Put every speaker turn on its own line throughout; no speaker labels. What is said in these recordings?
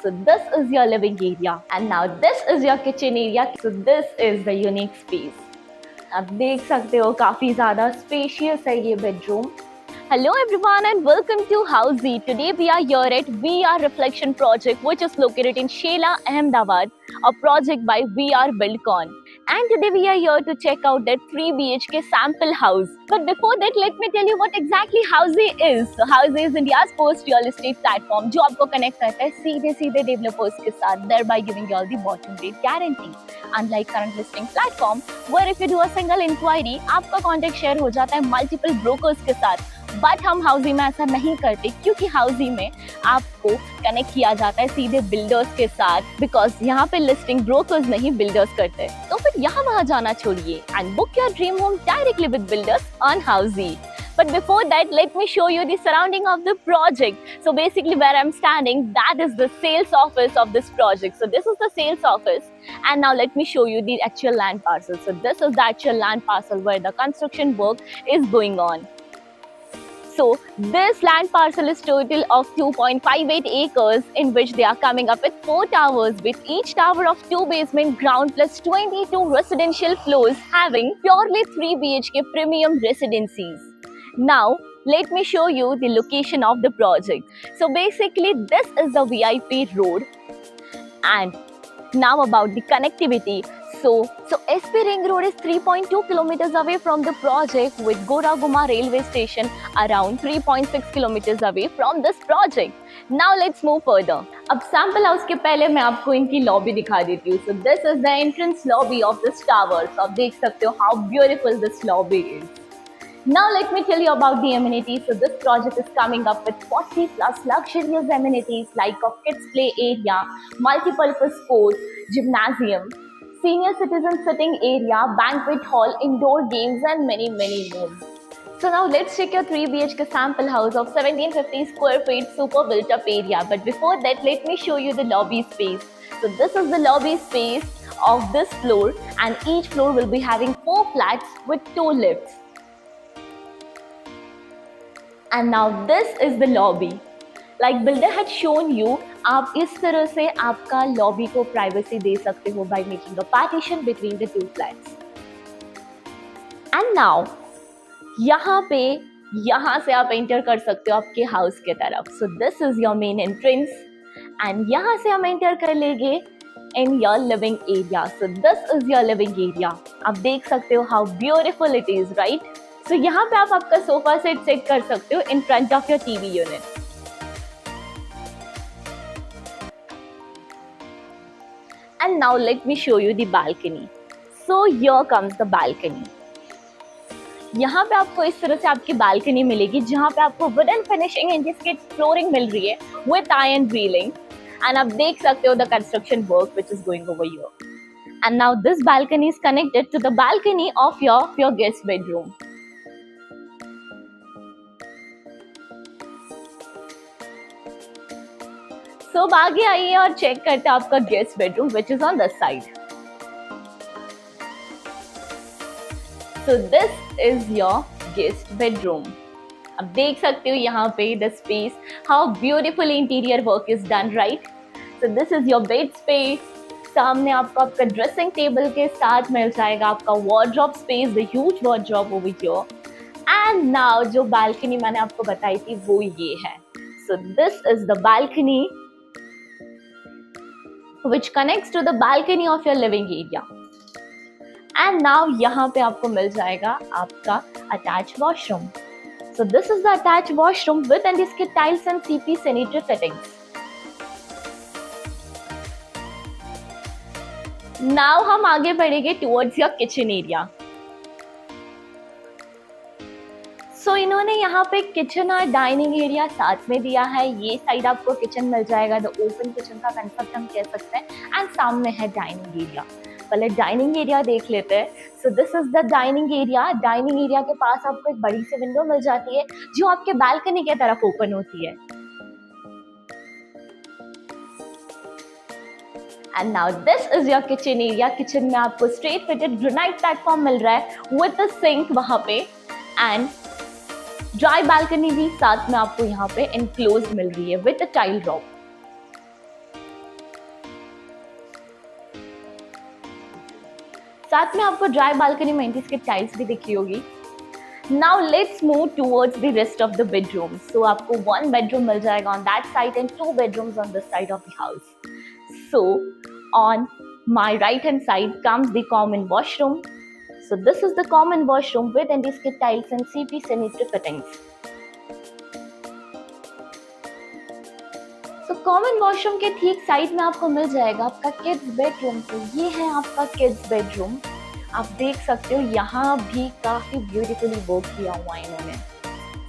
So this is your living area, and now this is your kitchen area. So this is the unique space. आप देख सकते हो काफी ज़्यादा spacious है ये bedroom. Hello everyone and welcome to Housey. Today we are here at VR Reflection Project, which is located in Shela, Ahmedabad, a project by VR Buildcon. And today we are here to check out that 3 BHK sample house. But before that, let me tell you what exactly Housey is. So Housey is India's first real estate platform जो आपको connect करता है सीधे developers के साथ, thereby giving you all the bottom rate guarantee. Unlike current listing platform, where if you do a single inquiry, आपका contact share हो जाता है multiple brokers के साथ. बट हम हाउसी में ऐसा नहीं करते क्योंकि हाउसी में आपको कनेक्ट किया जाता है सीधे बिल्डर्स के साथ, बिकॉज यहाँ पे लिस्टिंग ब्रोकर्स नहीं बिल्डर्स करते हैं. तो फिर यहाँ वहाँ जाना छोड़िए and book your dream home directly with builders on Housiey. But before that, let me show you the surrounding of the project. So basically where I'm standing, that is the sales office of this project. So this is the sales office. And now let me show you the actual land parcel. So this is the actual land parcel where the construction work is going on. So this land parcel is total of 2.58 acres in which they are coming up with 4 towers with each tower of 2 basement ground plus 22 residential floors having purely 3 BHK premium residencies. Now let me show you the location of the project. So basically this is the VIP road, and now about the connectivity. So SP Ring Road is 3.2 kilometers away from the project with Goraguma railway station around 3.6 kilometers away from this project. Now let's move further. अब sample house के पहले मैं आपको इनकी lobby दिखा देती हूँ. So this is the entrance lobby of this tower. So आप देख सकते हो how beautiful this lobby is. Now let me tell you about the amenities. So this project is coming up with 40 plus luxurious amenities like a kids play area, multi-purpose court, gymnasium, senior citizen sitting area, banquet hall, indoor games and many more. So now let's check your 3 BHK sample house of 1750 square feet super built up area. But before that, let me show you the lobby space. So this is the lobby space of this floor, and each floor will be having 4 flats with 2 lifts. And now this is the lobby. Like builder had shown you, आप इस तरह से आपका lobby को privacy दे सकते हो by making a partition between the 2 flats. And now यहाँ से आप एंटर कर सकते हो आपके हाउस के तरफ. So this is your main entrance, and यहाँ से हम एंटर कर लेंगे in your living area. So this is your living area. आप देख सकते हो how beautiful it is, right? So यहाँ पे आप आपका सोफा सेट कर सकते हो in front of your TV unit. And now let me show you the balcony. So here comes the balcony. यहाँ पे आपको इस तरह से आपकी balcony मिलेगी जहाँ पे आपको wooden finishing and जिसकी flooring मिल रही है with iron railing. And आप देख सकते हो the construction work which is going over here. And now this balcony is connected to the balcony of your guest bedroom. So अब आगे आइए और चेक करते हैं आपका guest bedroom which is on this side. So this is your guest bedroom. अब देख सकते हो यहाँ पे the space, how beautiful interior work is done, right? So this is your bed space. सामने आपको आपका ड्रेसिंग टेबल के साथ मिल जाएगा आपका wardrobe space, the huge wardrobe over here. And now जो balcony मैंने आपको बताई थी वो ये है. So this is the balcony which connects to the balcony of your living area. And now यहाँ पे आपको मिल जाएगा आपका attached washroom. So this is the attached washroom with and इसके tiles and CP sanitary fittings. Now हम आगे बढ़ेंगे towards your kitchen area. So इन्होंने यहाँ पे किचन और डाइनिंग एरिया साथ में दिया है. ये साइड आपको किचन मिल जाएगा, द ओपन किचन का कंसेप्ट हम कह सकते हैं. एंड सामने है डाइनिंग एरिया. पहले डाइनिंग एरिया देख लेते हैं. So this is the dining area. Dining area के पास आपको एक बड़ी सी विंडो मिल जाती है जो आपके बालकनी के तरफ ओपन होती है. And now this is your kitchen area. Kitchen में आपको स्ट्रेट फिटेड ग्रेनाइट प्लेटफॉर्म मिल रहा है विद द सिंक वहां पे, एंड ड्राई बालकनी भी साथ में आपको यहाँ पे इनक्लोज मिल रही है विद टाइल रॉक. साथ में आपको ड्राई बालकनी में एंटी स्किड टाइल्स भी दिखी होगी। Now let's move towards the rest of the bedrooms. So आपको one bedroom मिल जाएगा on that side and two bedrooms on this side of the house. So on my right hand side comes the common washroom. So this is the common washroom with anti-skid tiles and CP sanitary fittings. So common washroom के ठीक side में आपको मिल जाएगा आपका kids bedroom. So ये है आपका kids bedroom. आप देख सकते हो यहाँ भी काफी ब्यूटीफुली वर्क किया हुआ है इन्होंने।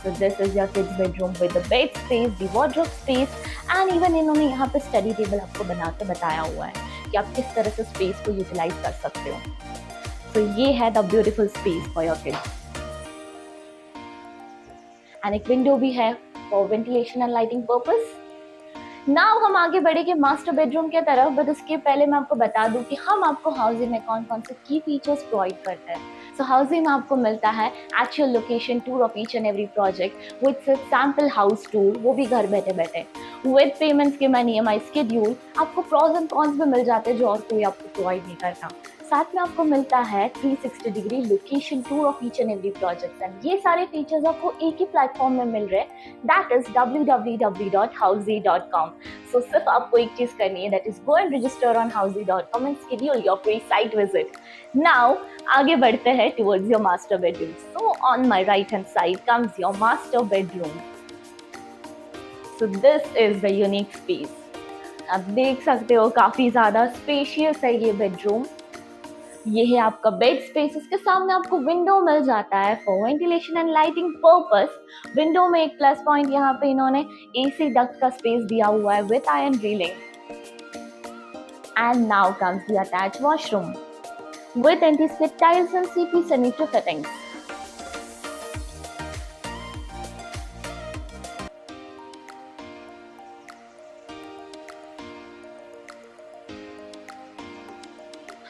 So this is your kids bedroom with the bed space, the wardrobe space and even इन्होंने यहाँ पे स्टडी टेबल आपको बना के बताया हुआ है कि आप किस तरह से स्पेस को यूटिलाइज कर सकते हो। So ये है the beautiful space for your kids. And एक विंडो भी है for ventilation and lighting purpose. Now हम आगे बढ़ेंगे मास्टर बेडरूम के तरफ, बट उसके पहले मैं आपको बता दूं कि हम आपको हाउसिंग में कौन कौन से की फीचर्स प्रोवाइड करते हैं। सो हाउसिंग में आपको मिलता है actual location tour of each and every project with sample house tour, वो भी घर बैठे बैठे, with payment scheme and EMI schedule. आपको प्रॉज एंड कॉन्स भी मिल जाते हैं जो और कोई आपको प्रोवाइड नहीं करता। साथ में आपको मिलता है 360 degree location tour of each and every project and ये सारे फीचर्स आपको एक ही प्लेटफॉर्म में मिल रहे हैं, दैट इज www.housey.com। सो सिर्फ आपको एक चीज करनी है, that is go and register on housey.com and schedule your free site visit. Now आगे बढ़ते हैं towards your master bedroom. So on my right hand side comes your master bedroom. So this is the unique space. आप देख सकते हो काफी ज्यादा spacious है ये बेडरूम। ये है आपका बेड स्पेस, इसके सामने आपको विंडो मिल जाता है for ventilation and lighting purpose. Window में एक प्लस पॉइंट यहाँ पे इन्होंने AC डक्ट का स्पेस दिया हुआ है with iron railing. And now comes the attached washroom with anti-skid tiles and CP sanitary fittings।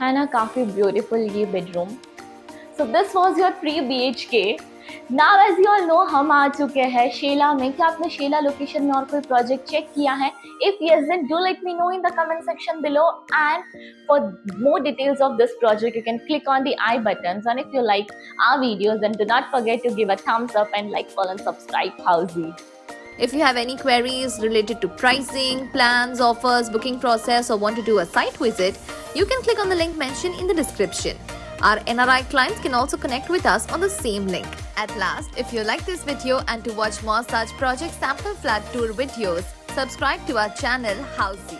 है ना काफी ब्यूटीफुल ये bedroom. So this was your 3 BHK। Now as you all know हम आ चुके हैं शेला में। क्या आपने शेला लोकेशन में और कोई प्रोजेक्ट चेक किया है? If yes then do let me know in the comment section below and for more details of this project you can click on the i buttons and if you like our videos then do not forget to give a thumbs up and like, follow and subscribe Housey.
If you have any queries related to pricing, plans, offers, booking process or want to do a site visit, you can click on the link mentioned in the description. Our NRI clients can also connect with us on the same link. At last, if you like this video and to watch more such project sample flat tour videos, subscribe to our channel Housey.